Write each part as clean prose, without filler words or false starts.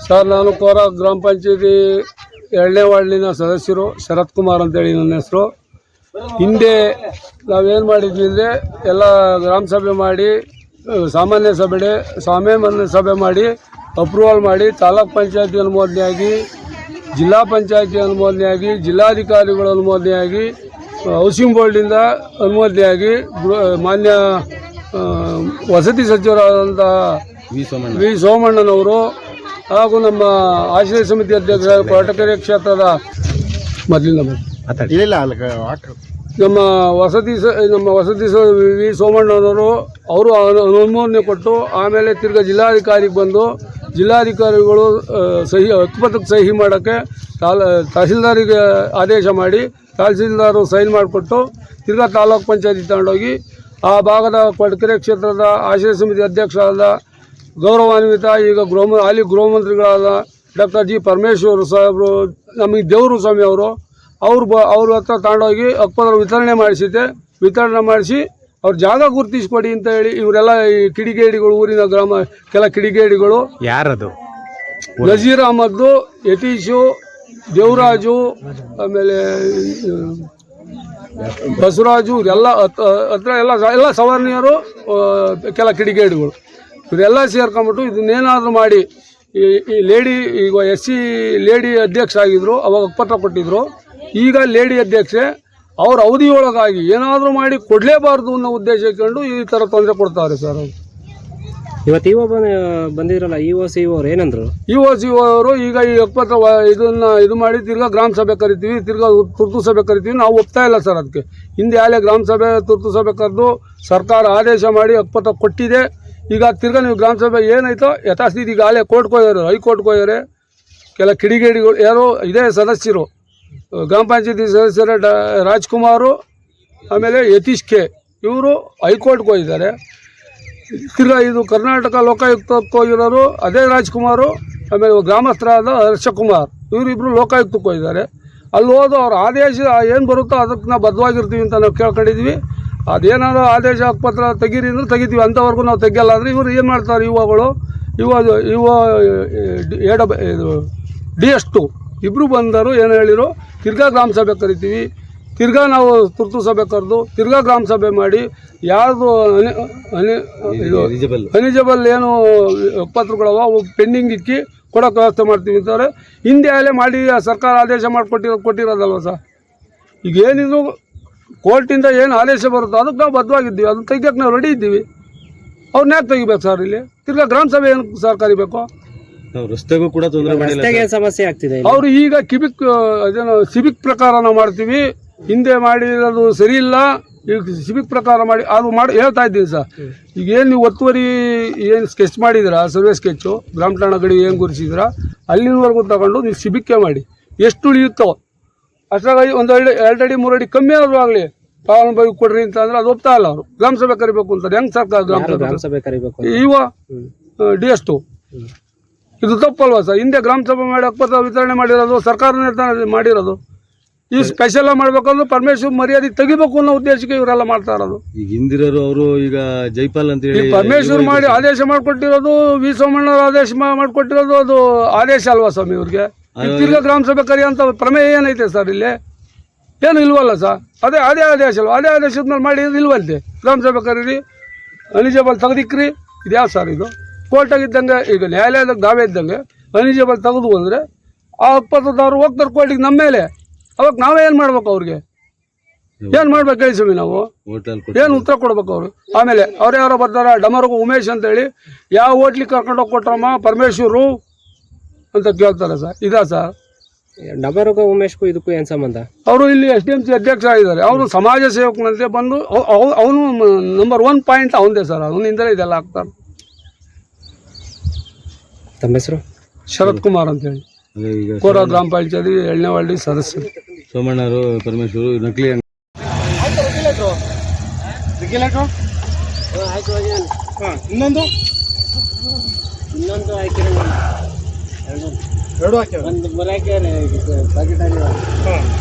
Sir, ನಾನು ಕೋರ ಗ್ರಾಮ ಪಂಚಾಯತಿ 2ನೇ ವಾರ್ಡಿನ ಸದಸ್ಯರು ಶರತ್ ಕುಮಾರ್ ಅಂತೇಳಿ ನನ್ನ ಹೆಸರು. ಹಿಂದೆ ನಾವೇನು ಮಾಡಿದ್ವಿ ಅಂದರೆ ಎಲ್ಲ ಗ್ರಾಮ ಸಭೆ ಮಾಡಿ ಸಾಮಾನ್ಯ ಸಭೆ ಮಾಡಿ ಅಪ್ರೂವಲ್ ಮಾಡಿ ತಾಲೂಕ್ ಪಂಚಾಯತಿ ಅನುಮೋದನೆಯಾಗಿ ಜಿಲ್ಲಾ ಪಂಚಾಯತಿ ಅನುಮೋದನೆಯಾಗಿ ಜಿಲ್ಲಾಧಿಕಾರಿಗಳ ಅನುಮೋದನೆಯಾಗಿ ಹೌಸಿಂಗ್ ಬೋರ್ಡಿಂದ ಅನುಮೋದನೆಯಾಗಿ ಮಾನ್ಯ ವಸತಿ ಸಚಿವರಾದಂಥ ವಿ ಸೋಮಣ್ಣನವರು ಹಾಗೂ ನಮ್ಮ ಆಶ್ರಯ ಸಮಿತಿ ಅಧ್ಯಕ್ಷ ಕೊರಟಗೆರೆ ಕ್ಷೇತ್ರದ ನಮ್ಮ ವಸತಿ ವಿ ಸೋಮಣ್ಣನವರು ಅವರು ಅನುಮೋದನೆ ಕೊಟ್ಟು ಆಮೇಲೆ ತಿರ್ಗಾ ಜಿಲ್ಲಾಧಿಕಾರಿಗೆ ಬಂದು ಜಿಲ್ಲಾಧಿಕಾರಿಗಳು ಹಕ್ಕುಪತ್ರಕ್ಕೆ ಸಹಿ ಮಾಡೋಕ್ಕೆ ತಹಸೀಲ್ದಾರಿಗೆ ಆದೇಶ ಮಾಡಿ ತಹಸೀಲ್ದಾರು ಸೈನ್ ಮಾಡಿಕೊಟ್ಟು ತಿರ್ಗಾ ತಾಲೂಕ್ ಪಂಚಾಯತಿ ತಗೊಂಡೋಗಿ ಆ ಭಾಗದ ಕೊರಟಗೆರೆ ಕ್ಷೇತ್ರದ ಆಶ್ರಯ ಸಮಿತಿ ಅಧ್ಯಕ್ಷರಾದ ಗೌರವಾನ್ವಿತ ಈಗ ಹಾಲಿ ಗೃಹಮಂತ್ರಿಗಳಾದ ಡಾಕ್ಟರ್ ಜಿ ಪರಮೇಶ್ವರ್ ಸಾಹೇಬರು, ನಮಗೆ ದೇವರು ಸ್ವಾಮಿ ಅವ್ರ ಹತ್ರ ತಗೊಂಡೋಗಿ ಹಕ್ಕುಪತ್ರ ವಿತರಣೆ ಮಾಡಿಸಿ ಅವ್ರ ಜಾಗ ಗುರುತಿಸ್ಕೊಡಿ ಅಂತ ಹೇಳಿ ಇವರೆಲ್ಲ ಈ ಕಿಡಿಗೇಡಿಗಳು, ಊರಿನ ಕೆಲ ಕಿಡಿಗೇಡಿಗಳು ಯಾರದು ನಜೀರ್ ಅಹಮದ್, ಯತೀಶು, ದೇವರಾಜು, ಆಮೇಲೆ ಬಸವರಾಜು, ಇವರೆಲ್ಲ ಹತ್ರ ಎಲ್ಲ ಸವರ್ಣೀಯರು, ಕೆಲ ಕಿಡಿಗೇಡಿಗಳು ಇವರೆಲ್ಲ ಸೇರ್ಕೊಂಡ್ಬಿಟ್ಟು ಇದನ್ನೇನಾದರೂ ಮಾಡಿ ಈ ಲೇಡಿ ಈಗ SC ಲೇಡಿ ಅಧ್ಯಕ್ಷ ಆಗಿದ್ರು, ಅವಾಗ ಹಕ್ಕುಪತ್ರ ಕೊಟ್ಟಿದ್ರು. ಈಗ ಲೇಡಿ ಅಧ್ಯಕ್ಷೆ ಅವ್ರ ಅವಧಿಯೊಳಗಾಗಿ ಏನಾದರೂ ಮಾಡಿ ಕೊಡಲೇಬಾರ್ದು ಅನ್ನೋ ಉದ್ದೇಶ ಇಟ್ಕೊಂಡು ಈ ಥರ ತೊಂದರೆ ಕೊಡ್ತಾರೆ ಸರ್. ಇವತ್ತು ಬಂದಿದ್ರಲ್ಲ EO ಅವ್ರು ಏನಂದ್ರು? EO ಅವರು ಈಗ ಈ ಹಕ್ಕುಪತ್ರ ಇದು ಮಾಡಿ ತಿರ್ಗಾ ಗ್ರಾಮ ಸಭೆ ಕರಿತೀವಿ, ತಿರ್ಗಾ ತುರ್ತು ಸಭೆ ಕರಿತೀವಿ. ನಾವು ಒಪ್ತಾ ಇಲ್ಲ ಸರ್. ಅದಕ್ಕೆ ಹಿಂದೆ ಆಲೇ ಗ್ರಾಮ ಸಭೆ ತುರ್ತು ಸಭೆ ಕರೆದು ಸರ್ಕಾರ ಆದೇಶ ಮಾಡಿ ಹಕ್ಕುಪತ್ರ ಕೊಟ್ಟಿದೆ. ಈಗ ತಿರ್ಗಾ ನೀವು ಗ್ರಾಮ ಸಭೆ ಏನಾಯ್ತೋ ಯಥಾಸ್ಥಿತಿ ಈಗ ಆಲೇ ಕೋರ್ಟ್ಗೆ ಹೋಗ್ಯಾರೆ, ಹೈಕೋರ್ಟ್ಗೆ ಹೋಗ್ಯಾರೆ. ಕೆಲ ಕಿಡಿಗೇಡಿಗಳು ಯಾರೋ ಇದೇ ಸದಸ್ಯರು, ಗ್ರಾಮ ಪಂಚಾಯತಿ ಸದಸ್ಯರ ರಾಜ್ಕುಮಾರು, ಆಮೇಲೆ ಯತೀಶ್ ಕೆ, ಇವರು ಹೈಕೋರ್ಟ್ಗೆ ಹೋಗಿದ್ದಾರೆ. ತಿರ್ಗಾ ಇದು ಕರ್ನಾಟಕ ಲೋಕಾಯುಕ್ತಕ್ಕೆ ಹೋಗಿರೋರು ಅದೇ ರಾಜ್ಕುಮಾರು, ಆಮೇಲೆ ಗ್ರಾಮಸ್ಥರಾದ ಹರ್ಷಕುಮಾರ್, ಇವರಿಬ್ಬರು ಲೋಕಾಯುಕ್ತಕ್ಕೆ ಹೋಗಿದ್ದಾರೆ. ಅಲ್ಲಿ ಹೋದು ಅವ್ರ ಆದೇಶ ಏನು ಬರುತ್ತೋ ಅದಕ್ಕೆ ನಾವು ಬದ್ಧವಾಗಿರ್ತೀವಿ ಅಂತ ನಾವು ಕೇಳ್ಕೊಂಡಿದ್ವಿ. ಅದೇನಾದ್ರು ಆದೇಶ ಹಕ್ಕುಪತ್ರ ತೆಗೀರಿ ಅಂದ್ರೆ ತೆಗಿತೀವಿ, ಅಂಥವ್ರಿಗೂ ನಾವು ತೆಗಿಯಲ್ಲ. ಅಂದರೆ ಇವರು ಏನು ಮಾಡ್ತಾರೆ, DS2 ಇಬ್ಬರು ಬಂದರು. ಏನು ಹೇಳಿರು, ತಿರ್ಗಾ ಗ್ರಾಮ ಸಭೆ ಕರಿತೀವಿ, ತಿರ್ಗಾ ನಾವು ತುರ್ತು ಸಭೆ ಕರೆದು ತಿರ್ಗಾ ಗ್ರಾಮ ಸಭೆ ಮಾಡಿ ಯಾವುದು ಎಲಿಜಿಬಲ್ ಏನು ಹಕ್ಕುಪತ್ರಗಳವ ಅವು ಪೆಂಡಿಂಗ್ ಇಕ್ಕಿ ಕೊಡೋಕೆ ವ್ಯವಸ್ಥೆ ಮಾಡ್ತೀವಿ ಅಂತಾರೆ. ಹಿಂದೆ ಅಲ್ಲೇ ಮಾಡಿ ಸರ್ಕಾರ ಆದೇಶ ಕೊಟ್ಟಿರೋದಲ್ವ ಸರ್. ಈಗ ಏನಿದ್ರು ಕೋರ್ಟಿಂದ ಏನು ಆದೇಶ ಬರುತ್ತೋ ಅದಕ್ಕೆ ನಾವು ಬದ್ಧವಾಗಿದ್ದೀವಿ, ಅದನ್ನ ತೆಗಿಯೋಕೆ ನಾವು ರೆಡಿ ಇದ್ದೀವಿ. ಅವ್ರನ್ನ ಯಾಕೆ ತೆಗಿಬೇಕು ಸರ್? ಇಲ್ಲಿ ತಿರ್ಗಾ ಗ್ರಾಮ ಸಭೆ ಏನು ಸರ್ ಕರಿಬೇಕು? ರಸ್ತೆಗೂ ಕೂಡ ಸಮಸ್ಯೆ ಆಗ್ತಿದೆ. ಅವರು ಈಗ ಸಿವಿಕ್ ಪ್ರಕಾರ ನಾವು ಮಾಡ್ತೀವಿ, ಹಿಂದೆ ಮಾಡಿರೋದು ಸರಿ ಇಲ್ಲ, ಈಗ ಸಿವಿಕ್ ಪ್ರಕಾರ ಮಾಡಿ ಹೇಳ್ತಾ ಇದ್ದೀನಿ ಸರ್. ಈಗ ಏನು ನೀವು ಒತ್ತುವರಿ ಏನು ಸ್ಕೆಚ್ ಮಾಡಿದಿರಾ, ಸರ್ವೆ ಸ್ಕೆಚ್ಚು ಗ್ರಾಮ ಠಾಣಾ ಗಡಿ ಏನು ಗುರುತಿಸಿದಿರಾ ಅಲ್ಲಿನವರೆಗೂ ತಗೊಂಡು ನೀವು ಸಿವಿಕ್ಕೇ ಮಾಡಿ. ಎಷ್ಟು ಉಳಿಯುತ್ತೋ ಅಷ್ಟಾಗ ಒಂದು 2 ಅಡಿ 3 ಅಡಿ ಕಮ್ಮಿ ಆದರೂ ಆಗಲಿ ಫಲಾನುಭವಿ ಕೊಡ್ರಿ ಅಂತ ಅಂದ್ರೆ ಅದು ಒಪ್ತಾ ಇಲ್ಲ. ಅವರು ಗ್ರಾಮ ಸಭೆ ಕರಿಬೇಕು ಅಂತಾರೆ. ಹೆಂಗ್ ಸರ್ಕಾರ ಗ್ರಾಮ ಸಭೆ ಕರಿಬೇಕು? DS2 ಇದು ತಪ್ಪಲ್ವಾ ಸರ್? ಹಿಂದೆ ಗ್ರಾಮ ಸಭೆ ಮಾಡಿ ಹಕ್ಕುಪತ್ರ ವಿತರಣೆ ಮಾಡಿರೋದು ಸರ್ಕಾರ ನಿರ್ಧಾರ ಮಾಡಿರೋದು. ಈ ಸ್ಪೆಷಲ್ ಮಾಡ್ಬೇಕಂದ್ರೆ ಪರಮೇಶ್ವರ್ ಮರ್ಯಾದೆ ತೆಗಿಬೇಕು ಅನ್ನೋ ಉದ್ದೇಶಕ್ಕೆ ಇವರೆಲ್ಲ ಮಾಡ್ತಾ ಇರೋದು. ಈಗ ಹಿಂದಿರೋರು ಅವರು ಈಗ ಜೈಪಾಲ್ ಅಂತ ಹೇಳಿ ಪರಮೇಶ್ವರ್ ಮಾಡಿ ಆದೇಶ ಮಾಡಿಕೊಟ್ಟಿರೋದು, ವಿ ಸೋಮಣ್ಣ ಆದೇಶ ಮಾಡಿಕೊಟ್ಟಿರೋದು, ಅದು ಆದೇಶ ಅಲ್ವಾ ಸ್ವಾಮಿ ಇವ್ರಿಗೆ? ತಿರ್ಗಾ ಗ್ರಾಮ ಸಭೆ ಕರಿಯಂತ ಪ್ರಮೇಯ ಏನೈತೆ ಸರ್? ಇಲ್ಲಿ ಏನು ಇಲ್ವಲ್ಲ ಸರ್. ಅದೇ ಆದೇಶ ಅಲ್ವಾ? ಅದೇ ಆದೇಶದ ಮೇಲೆ ಮಾಡಿ ಇಲ್ವಂತೆ. ಗ್ರಾಮ ಸಭೆ ಕರೀರಿ, ಎಲಿಜಿಬಲ್ ತೆಗೆದಿಕ್ರಿ. ಇದ್ಯಾವ ಸರ್ ಇದು? ಕೋರ್ಟಾಗಿದ್ದಂಗೆ, ಈಗ ನ್ಯಾಯಾಲಯದಾಗ ದಾವೆ ಇದ್ದಂಗೆ ಎಲಿಜಿಬಲ್ ತೆಗೆದು ಅಂದರೆ ಆ ಹಕ್ಕುಪತ್ರದವ್ರು ಹೋಗ್ತಾರೆ ಕೋರ್ಟಿಗೆ ನಮ್ಮ ಮೇಲೆ. ಅವಾಗ ನಾವೇನು ಮಾಡ್ಬೇಕು? ಅವ್ರಿಗೆ ಏನು ಮಾಡ್ಬೇಕು ಹೇಳಿ ಸ್ವಾಮಿ? ನಾವು ಏನು ಉತ್ತರ ಕೊಡ್ಬೇಕು ಅವರು? ಆಮೇಲೆ ಅವ್ರು ಯಾರೋ ಬರ್ತಾರೆ, ಡಮರ್ಗು ಉಮೇಶ್ ಅಂತೇಳಿ, ಯಾವ ಹೋಟ್ಲಿಗೆ ಕರ್ಕೊಂಡೋಗಿ ಕೊಟ್ರಮ್ಮ ಪರಮೇಶ್ವರು ಅಂತ ಕೇಳ್ತಾರೆ ಸರ್. ಇದಾ ಸರ್? ಡಮರ್ಗು ಉಮೇಶ್ಗೂ ಇದಕ್ಕೂ ಏನು ಸಂಬಂಧ? ಅವರು ಇಲ್ಲಿ SDMC ಅಧ್ಯಕ್ಷ ಆಗಿದ್ದಾರೆ. ಅವರು ಸಮಾಜ ಸೇವಕನಂತೆ ಬಂದು ಅವನು ನಂಬರ್ 1 ಪಾಯಿಂಟ್ ಅವನದೇ ಸರ್. ಅವನಿಂದಲೇ ಇದೆಲ್ಲ ಆಗ್ತಾರೆ. ತಮ್ಮ ಹೆಸರು? ಶರತ್ ಕುಮಾರ್ ಅಂತೇಳಿ, ಕೋರ ಗ್ರಾಮ ಪಂಚಾಯತಿ 2ನೇ ವಾರ್ಡಿ ಸದಸ್ಯರು. ಸೋಮಣ್ಣವರು, ಪರಮೇಶ್ವರು ನಕಲಿ ಇನ್ನೊಂದು ಎರಡು ಹಾಕಿ ಒಂದು ಬರಾಕ್ಯಾರೆ ಪ್ಯಾಕೆಟ್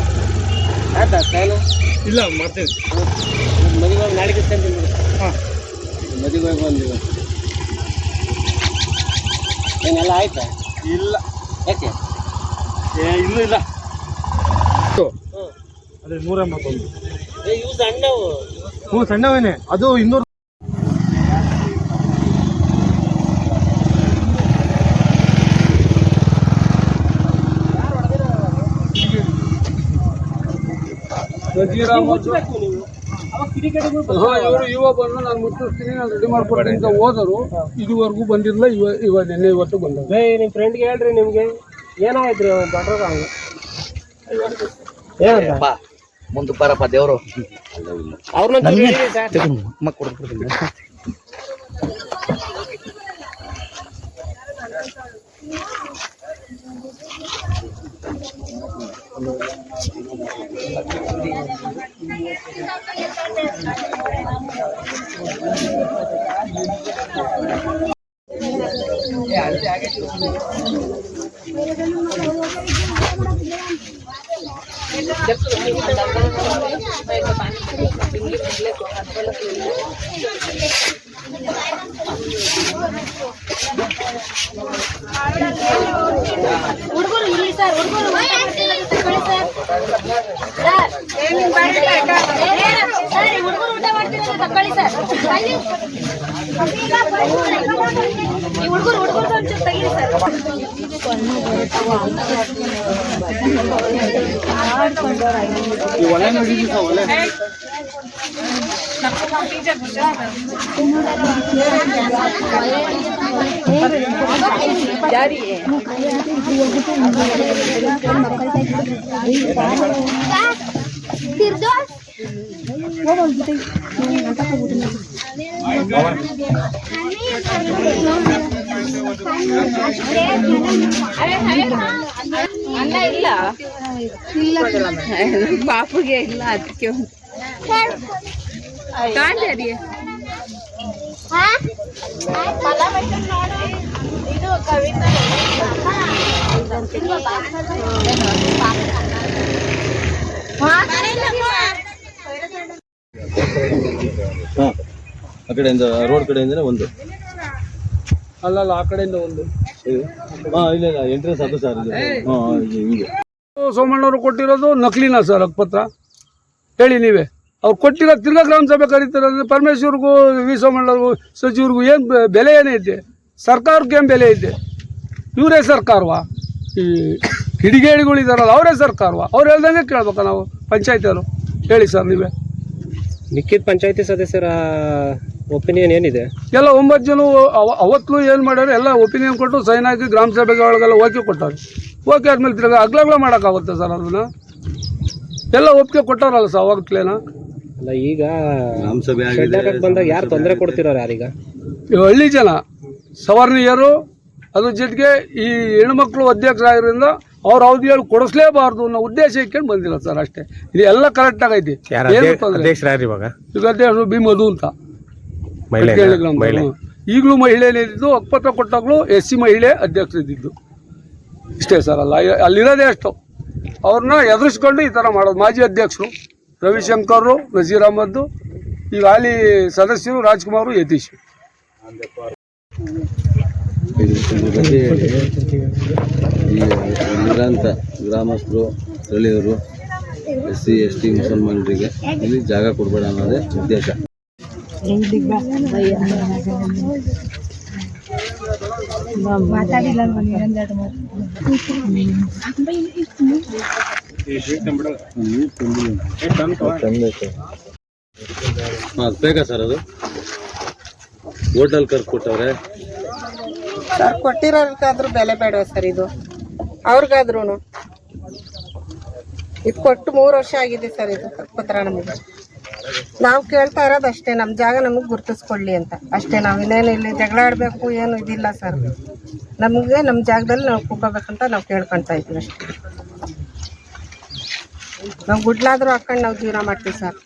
ಆಯ್ತಾ? ಇಲ್ಲ ಮಾಡ್ತೇವೆ. ಮದುವೆ ನಾಳೆಗೆ ಹಾಂ, ಮದುವೆ ಬಂದು ಏನೆಲ್ಲ ಆಯ್ತಾ? ಇಲ್ಲ ಯಾಕೆ? ಇನ್ನೂ ಇಲ್ಲ ಅದೇ 181 ಇವು ಸಣ್ಣವು. ಸಣ್ಣವೇನೆ ಅದು 200. ಇವ ಬಂದು ನಾನು ಮುಟ್ಟಿಸ್ತೀನಿ, ನಾನು ರೆಡಿ ಮಾಡ್ಕೊಡ್ತೀನಿ ಅಂತ ಹೋದರು. ಇದುವರೆಗೂ ಬಂದಿರಲಿಲ್ಲ. ನಿನ್ನೆ ಇವತ್ತು ಬಂದ. ನಿಮ್ಮ ಫ್ರೆಂಡ್ಗೆ ಹೇಳ್ರಿ, ನಿಮ್ಗೆ ಏನಾಯ್ತ್ರಿ ದೊಡ್ಡ ಏನಂತ ಮುಂದೆ ಬರಪ್ಪ ದೇವರು ಅವ್ರನ್ನ ಹುಡುಗರು ಇಲ್ಲಿ ಸರ್, ಹುಡುಗರು ಹುಡುಗರು ಊಟ ಮಾಡ್ತಿದ್ದಾರೆ ತಕೊಳ್ಳಿ ಸರ್. ಈ ಹುಡುಗರು ಒಂಚೂರು ತೆಗೀರಿ ಸರ್. ಅನ್ನ ಇಲ್ಲ ಪಾಪುಗೆ ಇಲ್ಲ, ಅದಕ್ಕೆ ಕಾಂಜರಿ ಇದು ಕವಿತಾ ಆ ಕಡೆಯಿಂದ ರೋಡ್ ಕಡೆಯಿಂದನೇ ಒಂದು ಅಲ್ಲಲ್ಲ, ಆ ಕಡೆಯಿಂದ ಒಂದು. ಇಲ್ಲ ಎಂಟ್ರೆನ್ಸ್ ಅದು ಸರ್ ಹಿಂಗೆ. ಸೋಮಣ್ಣವರು ಕೊಟ್ಟಿರೋದು ನಕಲಿನ ಸರ್ ಹಕ್ಕುಪತ್ರ? ಹೇಳಿ ನೀವೇ. ಅವ್ರು ಕೊಟ್ಟಿರೋ ತಿರ್ಗಾ ಗ್ರಾಮ ಸಭೆ ಕರೀತಾರೆ ಅಂದರೆ ಪರಮೇಶ್ವರ್ಗೂ ವಿ ಸೋಮಣ್ಣವ್ರಿಗೂ ಸಚಿವರಿಗೂ ಏನು ಬೆಲೆ ಏನೈತೆ? ಸರ್ಕಾರಕ್ಕೆ ಏನು ಬೆಲೆ ಐತೆ? ಇವರೇ ಸರ್ಕಾರವಾ? ಈ ಕಿಡಿಗೇಡಿಗಳಿದಾರಲ್ಲ ಅವರೇ ಸರ್ಕಾರವಾ? ಅವ್ರು ಹೇಳ್ದಂಗೆ ಕೇಳ್ಬೇಕಾ ನಾವು ಪಂಚಾಯತಿಯವರು? ಹೇಳಿ ಸರ್ ನೀವೇ. ಮಿಕ್ಕಿದ ಪಂಚಾಯತಿ ಸದಸ್ಯರ ಒಪಿನಿಯನ್ ಏನಿದೆ? ಎಲ್ಲ 9 ಜನ ಅವತ್ತು ಏನು ಮಾಡ್ಯಾರ, ಎಲ್ಲ ಒಪಿನಿಯನ್ ಕೊಟ್ಟು ಸೈನ್ ಹಾಕಿ ಗ್ರಾಮ ಸಭೆಗಳಿಗೆಲ್ಲ ಓಕೆ ಕೊಟ್ಟಾರೆ. ಓಕೆ ಆದ್ಮೇಲೆ ತಿರ್ಗ ಅಗ್ಲಗ್ಲ ಮಾಡೋಕ್ಕಾಗುತ್ತೆ ಸರ್ ಅದನ್ನು? ಎಲ್ಲ ಒಪ್ಪಿಗೆ ಕೊಟ್ಟಾರಲ್ಲ ಸರ್ ಅವಾಗಲೇನ? ಅಲ್ಲ, ಈಗ ಬಂದಾಗ ಯಾರು ತೊಂದರೆ ಕೊಡ್ತಿರೋರು? ಯಾರೀಗ ಈ ಹಳ್ಳಿ ಜನ ಸವರ್ಣೀಯರು, ಅದ್ರ ಜೊತೆಗೆ ಈ ಹೆಣ್ಮಕ್ಳು ಅಧ್ಯಕ್ಷರಾಗಿರೋದ್ರಿಂದ ಅವ್ರ ಅವಧಿಯಲ್ಲಿ ಕೊಡಿಸ್ಲೇಬಾರ್ದು ಅನ್ನೋ ಉದ್ದೇಶ ಇಟ್ಕೊಂಡು ಬಂದಿಲ್ಲ ಸರ್, ಅಷ್ಟೇ. ಇದು ಎಲ್ಲ ಕರೆಕ್ಟ್ ಆಗೈತಿ. ಈಗ ಅಧ್ಯಕ್ಷರು ಬಿ ಮಧು ಅಂತ ಈಗಲೂ ಮಹಿಳೆನೇ ಇದ್ದಿದ್ದು, ಹಕ್ಕುಪತ್ರ ಕೊಟ್ಟಾಗಲೂ SC ಮಹಿಳೆ ಅಧ್ಯಕ್ಷರು ಇದ್ದಿದ್ದು. ಇಷ್ಟೇ ಸರ್. ಅಲ್ಲ, ಅಲ್ಲಿರೋದೇ ಅಷ್ಟು. ಅವ್ರನ್ನ ಎದುರಿಸ್ಕೊಂಡು ಈ ಥರ ಮಾಡೋದು. ಮಾಜಿ ಅಧ್ಯಕ್ಷರು ರವಿಶಂಕರ್, ನಜೀರ್ ಅಹಮದ್, ಈಗ ಹಾಲಿ ಸದಸ್ಯರು ರಾಜ್ಕುಮಾರ್, ಯತೀಶ್. ನಿರಂತ ಗ್ರಾಮಸ್ಥರು, ಸ್ಥಳೀಯರು, SC ST ಮುಸಲ್ಮಾನರಿಗೆ ಇಲ್ಲಿ ಜಾಗ ಕೊಡಬೇಡ ಅನ್ನೋದೇ ಉದ್ದೇಶ. ಅದು ಬೇಕಾ ಸರ್? ಅದು ಹೋಟೆಲ್ ಕರ್ದು ಕೊಟ್ಟವ್ರೆ ಸರ್. ಕೊಟ್ಟಿರೋರ್ಗಾದ್ರೂ ಬೆಲೆ ಬೇಡವ ಸರ್? ಇದು ಅವ್ರಿಗಾದ್ರೂ ಇದು ಕೊಟ್ಟು 3 ವರ್ಷ ಆಗಿದೆ ಸರ್. ಇದು ಹಕ್ಕುಪತ್ರ ನಮಗೆ ನಾವು ಕೇಳ್ತಾ ಇರೋದು ಅಷ್ಟೇ, ನಮ್ಮ ಜಾಗ ನಮಗೆ ಗುರುತಿಸ್ಕೊಳ್ಳಿ ಅಂತ ಅಷ್ಟೇ. ನಾವು ಇನ್ನೇನು ಇಲ್ಲಿ ಜಗಳ ಆಡಬೇಕು ಏನು ಇದಿಲ್ಲ ಸರ್. ನಮಗೆ ನಮ್ಮ ಜಾಗದಲ್ಲಿ ನಾವು ಕೂಕೋಬೇಕಂತ ನಾವು ಕೇಳ್ಕೊಳ್ತಾ ಇದ್ದೀವಿ ಅಷ್ಟೇ. ನಾವು ಗುಡ್ಲಾದರೂ ಹಾಕೊಂಡು ನಾವು ಜೀವನ ಮಾಡ್ತೀವಿ ಸರ್.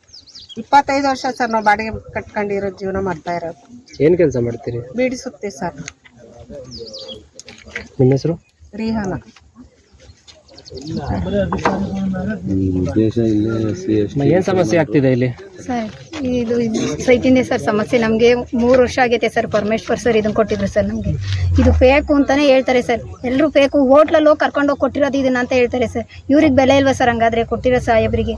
25 ವರ್ಷ ಸರ್ ನಾವು ಬಾಡಿಗೆ ಕಟ್ಕೊಂಡಿರೋ ಜೀವನ ಮಾಡ್ತಾ ಇರೋದು. ಏನು ಕೆಲಸ ಮಾಡ್ತೀರಿ? ಬೀಡಿಸುತ್ತೀವಿ ಸರ್. ನಿಮ್ಮ ಹೆಸರು? ರಿಹಾನ. ಉದ್ದೇಶ ಇಲ್ಲೇ SC ST ಏನು ಸಮಸ್ಯೆ ಆಗ್ತಿದೆ ಇಲ್ಲಿ? ಸರ್ ಇದು ಸೈಟಿಂದ ಸರ್ ಸಮಸ್ಯೆ. ನಮಗೆ 3 ವರ್ಷ ಆಗೈತೆ ಸರ್. ಪರಮೇಶ್ವರ್ ಸರ್ ಇದನ್ನು ಕೊಟ್ಟಿದ್ರು ಸರ್ ನಮಗೆ. ಇದು ಬೇಕು ಅಂತಲೇ ಹೇಳ್ತಾರೆ ಸರ್. ಎಲ್ಲರೂ ಬೇಕು, ಹೋಟ್ಲಲ್ಲೋ ಕರ್ಕೊಂಡೋಗಿ ಕೊಟ್ಟಿರೋದು ಇದನ್ನ ಅಂತ ಹೇಳ್ತಾರೆ ಸರ್. ಇವ್ರಿಗೆ ಬೆಲೆ ಇಲ್ವಾ ಸರ್? ಹಂಗಾದ್ರೆ ಕೊಟ್ಟಿರೋ ಸಾಹೇಬ್ರಿಗೆ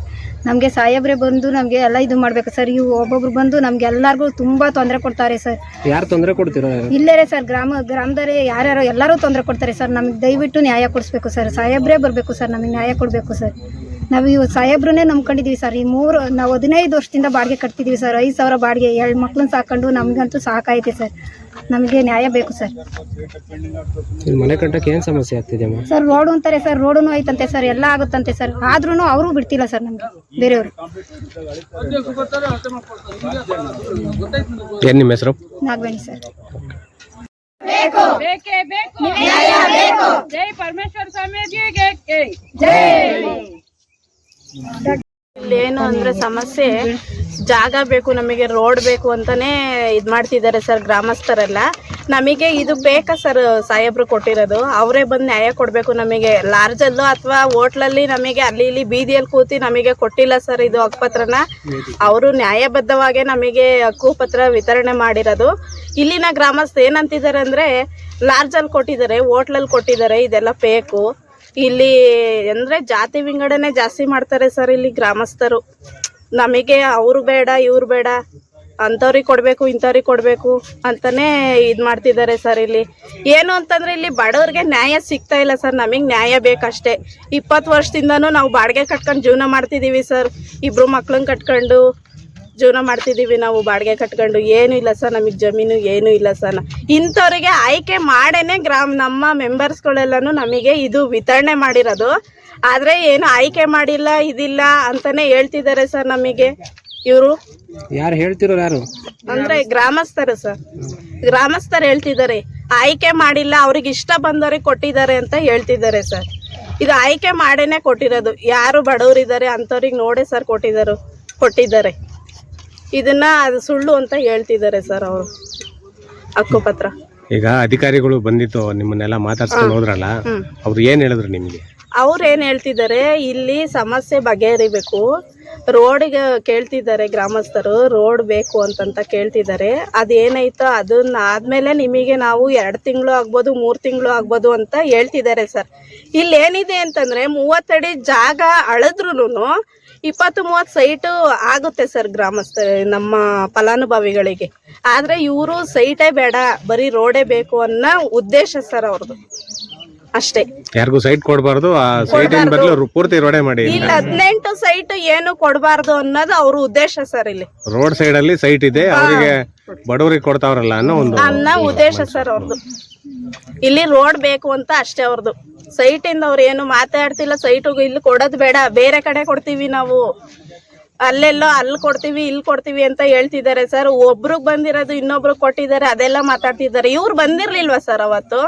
ನಮಗೆ ಸಾಹೇಬ್ರೆ ಬಂದು ನಮಗೆ ಎಲ್ಲ ಇದು ಮಾಡಬೇಕು ಸರ್. ಇವು ಒಬ್ಬೊಬ್ರು ಬಂದು ನಮ್ಗೆ ಎಲ್ಲರಿಗೂ ತುಂಬ ತೊಂದರೆ ಕೊಡ್ತಾರೆ ಸರ್. ಯಾರು ತೊಂದರೆ ಕೊಡ್ತೀರೋ? ಇಲ್ಲೇ ಸರ್ ಗ್ರಾಮದವರೇ ಯಾರ್ಯಾರು ಎಲ್ಲರೂ ತೊಂದರೆ ಕೊಡ್ತಾರೆ ಸರ್. ನಮಗೆ ದಯವಿಟ್ಟು ನ್ಯಾಯ ಕೊಡಿಸ್ಬೇಕು ಸರ್. ಸಾಹೇಬ್ರೇ ಬರಬೇಕು ಸರ್, ನಮಗೆ ನ್ಯಾಯ ಕೊಡಬೇಕು ಸರ್. ನಾವು ಇವು ಸಾಹೇಬ್ರನ್ನೇ ನಂಬ್ಕೊಂಡಿದ್ದೀವಿ ಸರ್. ನಾವು 15 ವರ್ಷದಿಂದ ಬಾಡಿಗೆ ಕಟ್ತಿದ್ದೀವಿ ಸರ್. 5,000 ಬಾಡಿಗೆ, 2 ಮಕ್ಳನ್ನ ಸಾಕೊಂಡು ನಮಗಂತೂ ಸಾಕಾಯ್ತೆ ಸರ್. ನಮಗೆ ನ್ಯಾಯ ಬೇಕು ಸರ್. ಮನೆ ಕಟ್ಟಕ್ಕೆ ಏನು ಸಮಸ್ಯೆ ಆಗ್ತಿದೆಯಮ್ಮ? ಸರ್ ರೋಡು ಅಂತಾರೆ ಸರ್. ರೋಡೂ ಐತಂತೆ ಸರ್, ಎಲ್ಲ ಆಗುತ್ತಂತೆ ಸರ್. ಆದ್ರೂ ಅವರು ಬಿಡ್ತಿಲ್ಲ ಸರ್ ನಮಗೆ, ಬೇರೆಯವರು. ಏನು ನಿಮ್ಮ ಹೆಸರು? ನಾಗವೇಣಿ ಸರ್. ಬೇಕೇ ಬೇಕು, ನ್ಯಾಯ ಬೇಕು. ಜೈ ಪರಮೇಶ್ವರ ಸ್ವಾಮೀಜಿಗೆ ಜೈ. ಇಲ್ಲೇನು ಅಂದ್ರೆ ಸಮಸ್ಯೆ, ಜಾಗ ಬೇಕು ನಮಗೆ, ರೋಡ್ ಬೇಕು ಅಂತಾನೆ ಇದು ಮಾಡ್ತಿದ್ದಾರೆ ಸರ್ ಗ್ರಾಮಸ್ಥರೆಲ್ಲ. ನಮಗೆ ಇದು ಬೇಕಾ ಸರ್? ಸಾಹೇಬ್ರು ಕೊಟ್ಟಿರೋದು ಅವರೇ ಬಂದು ನ್ಯಾಯ ಕೊಡಬೇಕು ನಮಗೆ. ಲಾರ್ಜಲ್ಲೋ ಅಥವಾ ಹೋಟ್ಲಲ್ಲಿ ನಮಗೆ ಅಲ್ಲಿ ಇಲ್ಲಿ ಬೀದಿಯಲ್ಲಿ ಕೂತಿ ನಮಗೆ ಕೊಟ್ಟಿಲ್ಲ ಸರ್ ಇದು ಹಕ್ಕುಪತ್ರನ. ಅವರು ನ್ಯಾಯಬದ್ಧವಾಗಿ ನಮಗೆ ಹಕ್ಕುಪತ್ರ ವಿತರಣೆ ಮಾಡಿರೋದು. ಇಲ್ಲಿನ ಗ್ರಾಮಸ್ಥ ಏನಂತಿದ್ದಾರೆ ಅಂದರೆ, ಲಾರ್ಜಲ್ಲಿ ಕೊಟ್ಟಿದ್ದಾರೆ, ಹೋಟ್ಲಲ್ಲಿ ಕೊಟ್ಟಿದ್ದಾರೆ, ಇದೆಲ್ಲ ಬೇಕು. ಇಲ್ಲಿ ಅಂದರೆ ಜಾತಿ ವಿಂಗಡಣೆ ಜಾಸ್ತಿ ಮಾಡ್ತಾರೆ ಸರ್ ಇಲ್ಲಿ ಗ್ರಾಮಸ್ಥರು. ನಮಗೆ ಅವರು ಬೇಡ ಇವ್ರು ಬೇಡ, ಅಂಥವ್ರಿಗೆ ಕೊಡಬೇಕು ಇಂಥವ್ರಿಗೆ ಕೊಡಬೇಕು ಅಂತಲೇ ಇದು ಮಾಡ್ತಿದ್ದಾರೆ ಸರ್. ಇಲ್ಲಿ ಏನು ಅಂತಂದರೆ ಇಲ್ಲಿ ಬಡವ್ರಿಗೆ ನ್ಯಾಯ ಸಿಗ್ತಾ ಇಲ್ಲ ಸರ್. ನಮಗೆ ನ್ಯಾಯ ಬೇಕಷ್ಟೇ. 20 ವರ್ಷದಿಂದನೂ ನಾವು ಬಾಡಿಗೆ ಕಟ್ಕೊಂಡು ಜೀವನ ಮಾಡ್ತಿದ್ದೀವಿ ಸರ್. 2 ಮಕ್ಳನ್ನ ಕಟ್ಕೊಂಡು ಜೀವನ ಮಾಡ್ತಿದ್ದೀವಿ ನಾವು ಬಾಡಿಗೆ ಕಟ್ಕೊಂಡು. ಏನೂ ಇಲ್ಲ ಸರ್, ನಮಗೆ ಜಮೀನು ಏನೂ ಇಲ್ಲ ಸರ್. ಇಂಥವ್ರಿಗೆ ಆಯ್ಕೆ ಮಾಡೇನೆ ನಮ್ಮ ಮೆಂಬರ್ಸ್ಗಳೆಲ್ಲನೂ ನಮಗೆ ಇದು ವಿತರಣೆ ಮಾಡಿರೋದು. ಆದರೆ ಏನು ಆಯ್ಕೆ ಮಾಡಿಲ್ಲ, ಇದಿಲ್ಲ ಅಂತಲೇ ಹೇಳ್ತಿದ್ದಾರೆ ಸರ್ ನಮಗೆ ಇವರು. ಯಾರು ಹೇಳ್ತಿರೋರು? ಯಾರು ಅಂದರೆ ಗ್ರಾಮಸ್ಥರು ಸರ್. ಗ್ರಾಮಸ್ಥರು ಹೇಳ್ತಿದ್ದಾರೆ ಆಯ್ಕೆ ಮಾಡಿಲ್ಲ, ಅವ್ರಿಗೆ ಇಷ್ಟ ಬಂದವ್ರಿಗೆ ಕೊಟ್ಟಿದ್ದಾರೆ ಅಂತ ಹೇಳ್ತಿದ್ದಾರೆ ಸರ್. ಇದು ಆಯ್ಕೆ ಮಾಡೇನೆ ಕೊಟ್ಟಿರೋದು. ಯಾರು ಬಡವರಿದ್ದಾರೆ ಅಂಥವ್ರಿಗೆ ನೋಡೇ ಸರ್ ಕೊಟ್ಟಿದ್ದಾರೆ. ಇದನ್ನ ಅದು ಸುಳ್ಳು ಅಂತ ಹೇಳ್ತಿದ್ದಾರೆ ಸರ್ ಅವರು ಹಕ್ಕುಪತ್ರ. ಈಗ ಅಧಿಕಾರಿಗಳು ಬಂದಿತ್ತು ನಿಮ್ಮನ್ನೆಲ್ಲ ಮಾತಾಡ್ಸ್ಕೊಂಡು ಹೋದ್ರಲ್ಲ, ಅವ್ರು ಏನು ಹೇಳಿದ್ರು ನಿಮಗೆ? ಅವ್ರು ಏನು ಹೇಳ್ತಿದ್ದಾರೆ, ಇಲ್ಲಿ ಸಮಸ್ಯೆ ಬಗೆಹರಿಬೇಕು, ರೋಡಿಗೆ ಕೇಳ್ತಿದ್ದಾರೆ ಗ್ರಾಮಸ್ಥರು. ರೋಡ್ ಬೇಕು ಅಂತಂತ ಕೇಳ್ತಿದ್ದಾರೆ. ಅದೇನಾಯ್ತೋ ಅದನ್ನ ಆದಮೇಲೆ ನಿಮಗೆ ನಾವು 2 ತಿಂಗಳು ಆಗ್ಬೋದು 3 ತಿಂಗಳು ಆಗ್ಬೋದು ಅಂತ ಹೇಳ್ತಿದ್ದಾರೆ ಸರ್. ಇಲ್ಲಿ ಏನಿದೆ ಅಂತಂದರೆ 30 ಅಡಿ ಜಾಗ ಅಳದ್ರೂ 20-30 ಸೈಟು ಆಗುತ್ತೆ ಸರ್ ನಮ್ಮ ಫಲಾನುಭವಿಗಳಿಗೆ. ಆದರೆ ಇವರು ಸೈಟೇ ಬೇಡ, ಬರೀ ರೋಡೇ ಬೇಕು ಅನ್ನೋ ಉದ್ದೇಶ ಸರ್ ಅವ್ರದ್ದು ಅಷ್ಟೇ. ಯಾರಿಗೂ ಸೈಟ್ ಕೊಡಬಾರ್ದು, ಆ ಸೈಟ್ ಬದಲು ಪೂರ್ತಿ ರೋಡೇ ಮಾಡಿ. ಇಲ್ಲಿ 18 ಸೈಟ್ ಏನು ಕೊಡಬಾರ್ದು ಅನ್ನೋದು ಅವ್ರ ಉದ್ದೇಶ ಸರ್. ಇಲ್ಲಿ ರೋಡ್ ಸೈಡ್ ಅಲ್ಲಿ ಸೈಟ್ ಇದೆ, ಅವರಿಗೆ ಬಡವರಿಗೆ ಕೊಡ್ತಾವ್ರಲ್ಲ ಅನ್ನೋ ಉದ್ದೇಶ ಸರ್ ಅವ್ರದ್ದು. ಇಲ್ಲಿ ರೋಡ್ ಬೇಕು ಅಂತ ಅಷ್ಟೇ ಅವ್ರದ್ದು. ಸೈಟಿಂದ ಅವ್ರು ಏನು ಮಾತಾಡ್ತಿಲ್ಲ. ಸೈಟಿಗೆ ಇಲ್ಲಿ ಕೊಡೋದು ಬೇಡ, ಬೇರೆ ಕಡೆ ಕೊಡ್ತೀವಿ ನಾವು, ಅಲ್ಲೆಲ್ಲೋ ಅಲ್ಲಿ ಕೊಡ್ತೀವಿ ಇಲ್ಲಿ ಕೊಡ್ತೀವಿ ಅಂತ ಹೇಳ್ತಿದ್ದಾರೆ ಸರ್. ಒಬ್ರಿಗೆ ಬಂದಿರೋದು ಇನ್ನೊಬ್ರಿಗೆ ಕೊಟ್ಟಿದ್ದಾರೆ, ಅದೆಲ್ಲ ಮಾತಾಡ್ತಿದ್ದಾರೆ. ಇವ್ರು ಬಂದಿರ್ಲಿಲ್ವಾ ಸರ್ ಅವತ್ತು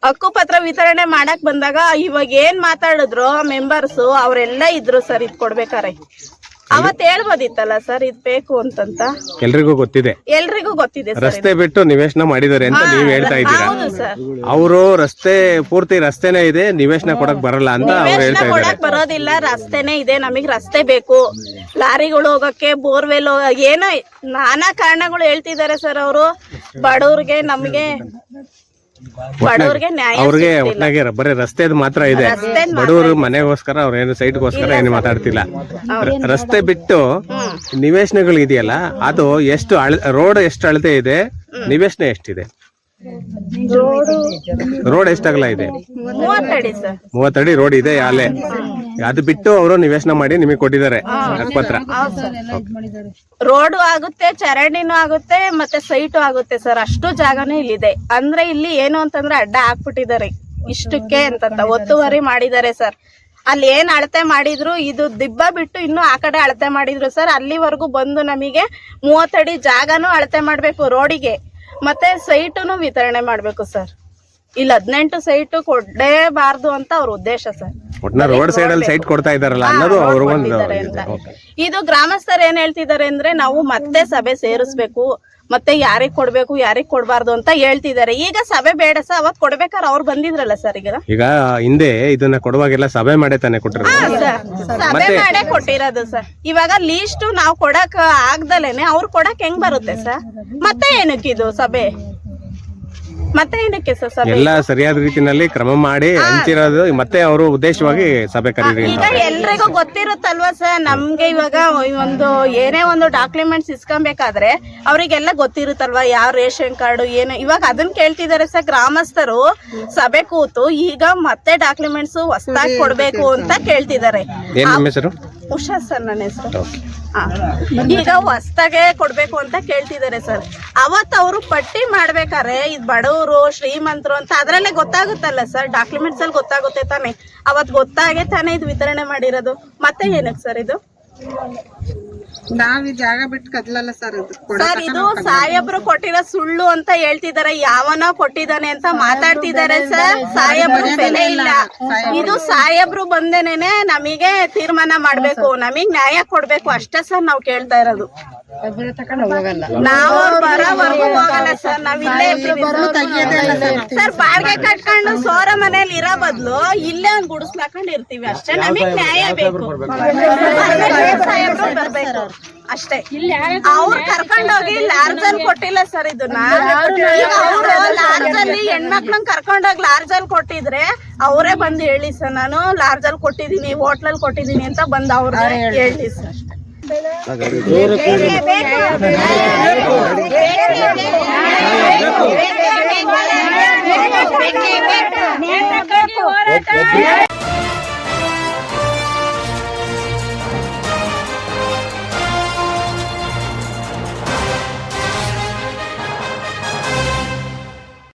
ಹಕ್ಕುಪತ್ರ ವಿತರಣೆ ಮಾಡಕ್ ಬಂದಾಗ? ಇವಾಗ ಏನ್ ಮಾತಾಡಿದ್ರು ಮೆಂಬರ್ಸು ಅವರೆಲ್ಲ ಇದ್ರು ಸರ್ ಇದು ಕೊಡ್ಬೇಕಾರೆ. ಅವತ್ ಹೇಳ್ಬೋದಿತ್ತಲ್ಲ ಸರ್ ಇದು ಬೇಕು ಅಂತಂತ. ಎಲ್ರಿಗೂ ಗೊತ್ತಿದೆ ರಸ್ತೆ ಬಿಟ್ಟು ನಿವೇಶನ ಮಾಡಿದ್ದಾರೆ ಅಂತ ನೀವ್ ಹೇಳ್ತಾ ಇದ್ದೀರಾ. ಅವರು ಪೂರ್ತಿ ರಸ್ತೆನೇ ಇದೆ, ನಿವೇಶನ ಕೊಡಕ್ ಬರಲ್ಲ ಅಂತ ಅವ್ರು ಹೇಳ್ತಾ ಇದ್ದಾರೆ. ಕೊಡಕ್ ಬರೋದಿಲ್ಲ, ರಸ್ತೆನೇ ಇದೆ, ನಮಗ್ ರಸ್ತೆ ಬೇಕು, ಲಾರಿಗಳು ಹೋಗಕ್ಕೆ, ಬೋರ್ವೆಲ್ ಏನೋ ನಾನಾ ಕಾರಣಗಳು ಹೇಳ್ತಿದ್ದಾರೆ ಸರ್ ಅವರು. ಬಡವ್ರಿಗೆ ನಮ್ಗೆ ನ್ಯಾಯ ಅವ್ರಿಗೆ ಒಟ್ಟಾಗಿ ಬರೀ ರಸ್ತೆದ್ ಮಾತ್ರ ಇದೆ. ಬಡವರು ಮನೆಗೋಸ್ಕರ ಅವ್ರೇನು ಸೈಟ್ಗೋಸ್ಕರ ಏನು ಮಾತಾಡ್ತಿಲ್ಲ. ರಸ್ತೆ ಬಿಟ್ಟು ನಿವೇಶನಗಳು ಇದೆಯಲ್ಲ, ಅದು ಎಷ್ಟು ರೋಡ್ ಎಷ್ಟು ಅಳತೆ ಇದೆ, ನಿವೇಶನ ಎಷ್ಟಿದೆ? ರೋಡ್ ಎಷ್ಟಾಗಲ್ಲ ಇದೆ? 30 ಅಡಿ ರೋಡ್ ಇದೆ ಅಲ್ಲೇ. ಅದು ಬಿಟ್ಟು ಅವರು ನಿವೇಶನ ಮಾಡಿ ನಿಮಗೆ ಕೊಟ್ಟಿದ್ದಾರೆ ಹಕ್ಕುಪತ್ರ. ರೋಡು ಆಗುತ್ತೆ, ಚರಂಡಿನೂ ಆಗುತ್ತೆ, ಮತ್ತೆ ಸೈಟು ಆಗುತ್ತೆ ಸರ್. ಅಷ್ಟು ಜಾಗನೂ ಇಲ್ಲಿದೆ. ಅಂದ್ರೆ ಇಲ್ಲಿ ಏನು ಅಂತಂದ್ರೆ ಅಡ್ಡ ಹಾಕ್ಬಿಟ್ಟಿದ್ದಾರೆ ಇಷ್ಟಕ್ಕೆ ಅಂತ ಒತ್ತುವರಿ ಮಾಡಿದ್ದಾರೆ ಸರ್. ಅಲ್ಲಿ ಏನ್ ಅಳತೆ ಮಾಡಿದ್ರು, ಇದು ದಿಬ್ಬ ಬಿಟ್ಟು ಇನ್ನು ಆ ಕಡೆ ಅಳತೆ ಮಾಡಿದ್ರು ಸರ್. ಅಲ್ಲಿವರೆಗೂ ಬಂದು ನಮಗೆ 30 ಅಡಿ ಜಾಗನೂ ಅಳತೆ ಮಾಡ್ಬೇಕು ರೋಡಿಗೆ, ಮತ್ತೆ ಸೈಟುನು ವಿತರಣೆ ಮಾಡ್ಬೇಕು ಸರ್. ಇಲ್ಲಿ 18 ಸೈಟ್ ಕೊಡಲೇಬಾರ್ದು ಅಂತ ಅವ್ರ ಉದ್ದೇಶ ಸರ್. ಒಟ್ನ ರೋಡ್ ಸೈಡ್ ಅಲ್ಲಿ ಸೈಟ್ ಕೊಡ್ತಾ ಇದಾರಲ್ಲ ಅನ್ನೋದು ಅವ್ರಿಗೊಂದು ಕೊಟ್ಟಿದ್ದಾರೆ ಅಂತ. ಇದು ಗ್ರಾಮಸ್ಥರು ಏನ್ ಹೇಳ್ತಿದ್ದಾರೆ ಅಂದ್ರೆ ನಾವು ಮತ್ತೆ ಸಭೆ ಸೇರಿಸ್ಬೇಕು, ಮತ್ತೆ ಯಾರಿಗ್ ಕೊಡ್ಬೇಕು ಯಾರಿಗ್ ಕೊಡ್ಬಾರ್ದು ಅಂತ ಹೇಳ್ತಿದ್ದಾರೆ. ಈಗ ಸಭೆ ಬೇಡ ಸರ್, ಅವತ್ ಕೊಡ್ಬೇಕಾದ್ರೆ ಅವ್ರು ಬಂದಿದ್ರಲ್ಲ ಸರ್. ಈಗ ಹಿಂದೆ ಇದನ್ನ ಕೊಡುವಾಗೆಲ್ಲ ಸಭೆ ಮಾಡೇ ತಾನೇ ಕೊಟ್ಟಿರೋದು. ಸಭೆ ಮಾಡೇ ಕೊಟ್ಟಿರೋದು ಸರ್. ಇವಾಗ ಲೀಸ್ಟ್ ನಾವು ಕೊಡಕ್ ಆಗ್ದಲೇನೆ ಅವ್ರು ಕೊಡಕ್ ಹೆಂಗ್ ಬರುತ್ತೆ ಸರ್? ಮತ್ತೆ ಏನಕ್ಕಿದು ಸಭೆ? ಮತ್ತೆ ಏನಕ್ಕೆ ಸರ್ ಸಭೆ? ಎಲ್ಲ ಸರಿಯಾದ ರೀತಿನಲ್ಲಿ ಕ್ರಮ ಮಾಡಿ ಹಂಚಿರೋದು ಮತ್ತೆ ಅವರು ಉದ್ದೇಶವಾಗಿ ಸಭೆ ಕರೀರಿ. ಈಗ ಎಲ್ರಿಗೂ ಗೊತ್ತಿರುತ್ತಲ್ವಾ ಸರ್, ನಮ್ಗೆ ಇವಾಗ ಒಂದು ಏನೇ ಒಂದು ಡಾಕ್ಯುಮೆಂಟ್ಸ್ ಇಸ್ಕೊಬೇಕಾದ್ರೆ ಅವರಿಗೆಲ್ಲ ಗೊತ್ತಿರುತ್ತಲ್ವಾ, ಯಾವ ರೇಷನ್ ಕಾರ್ಡು ಏನು. ಇವಾಗ ಅದನ್ನ ಕೇಳ್ತಿದ್ದಾರೆ ಸರ್ ಗ್ರಾಮಸ್ಥರು. ಸಭೆ ಕೂತು ಈಗ ಮತ್ತೆ ಡಾಕ್ಯುಮೆಂಟ್ಸ್ ಹೊಸದಾಗಿ ಕೊಡ್ಬೇಕು ಅಂತ ಕೇಳ್ತಿದ್ದಾರೆ. ಏನ್ ನಿಮ್ಮ ಹೆಸರು? ಉಷಾ ಸರ್ ನನ್ನ ಹೆಸರು. ಈಗ ಹೊಸ್ದಾಗೆ ಕೊಡ್ಬೇಕು ಅಂತ ಕೇಳ್ತಿದ್ದಾರೆ ಸರ್. ಅವತ್ ಅವರು ಪಟ್ಟಿ ಮಾಡ್ಬೇಕಾರೆ ಇದು ಬಡವರು ಶ್ರೀಮಂತರು ಅಂತ ಅದ್ರಲ್ಲೇ ಗೊತ್ತಾಗುತ್ತಲ್ಲ ಸರ್, ಡಾಕ್ಯುಮೆಂಟ್ಸ್ ಅಲ್ಲಿ ಗೊತ್ತಾಗುತ್ತೆ ತಾನೆ. ಅವತ್ ಗೊತ್ತಾಗೆ ತಾನೇ ಇದು ವಿತರಣೆ ಮಾಡಿರೋದು. ಮತ್ತೆ ಏನಕ್ಕೆ ಸರ್ ಇದು? ನಾವ್ ಈ ಜಾಗ ಬಿಟ್ಟು ಕದ್ಲಲ್ಲ ಸರ್. ಸರ್ ಇದು ಸಾಹೇಬ್ರು ಕೊಟ್ಟಿರೋ ಸುಳ್ಳು ಅಂತ ಹೇಳ್ತಿದಾರೆ. ಯಾವನೋ ಕೊಟ್ಟಿದ್ದಾನೆ ಅಂತ ಮಾತಾಡ್ತಿದ್ದಾರೆ ಸರ್. ಸಾಹೇಬ್ರು ಬೆಲೆ ಇಲ್ಲ. ಇದು ಸಾಹೇಬ್ರು ಬಂದೇನೆ ನಮಗೆ ತೀರ್ಮಾನ ಮಾಡ್ಬೇಕು, ನಮಗ್ ನ್ಯಾಯ ಕೊಡ್ಬೇಕು ಅಷ್ಟೇ ಸರ್ ನಾವು ಕೇಳ್ತಾ ಇರೋದು. ನಾವು ಬರೋವರೆಗೂ ಹೋಗಲ್ಲ ಸರ್, ನಾವ್ ಇಲ್ಲೇ ಸರ್. ಬಾಡಿಗೆ ಕಟ್ಕೊಂಡು ಸೋರ ಮನೇಲಿ ಇರೋ ಬದ್ಲು ಇಲ್ಲೇ ಒಂದ್ ಗುಡಿಸ್ಲಾಕೊಂಡು ಇರ್ತೀವಿ ಅಷ್ಟೇ. ನಮಗ್ ನ್ಯಾಯ ಬೇಕು, ಸಾಹೇಬ್ರು ಬರ್ಬೇಕು ಅಷ್ಟೇ. ಅವ್ರು ಕರ್ಕೊಂಡೋಗಿ ಲಾರ್ಜಲ್ ಕೊಟ್ಟಿಲ್ಲ ಸರ್ ಇದನ್ನ. ಲಾರ್ಜಲ್ಲಿ ಹೆಣ್ಮಕ್ಳನ್ನ ಕರ್ಕೊಂಡೋಗಿ ಲಾರ್ಜಲ್ ಕೊಟ್ಟಿದ್ರೆ ಅವರೇ ಬಂದು ಹೇಳಿ ಸರ್, ನಾನು ಲಾರ್ಜಲ್ ಕೊಟ್ಟಿದೀನಿ, ಹೋಟ್ಲಲ್ಲಿ ಕೊಟ್ಟಿದೀನಿ ಅಂತ ಬಂದು ಅವ್ರ ಹೇಳಿ ಸರ್. ಹೋರಾಟ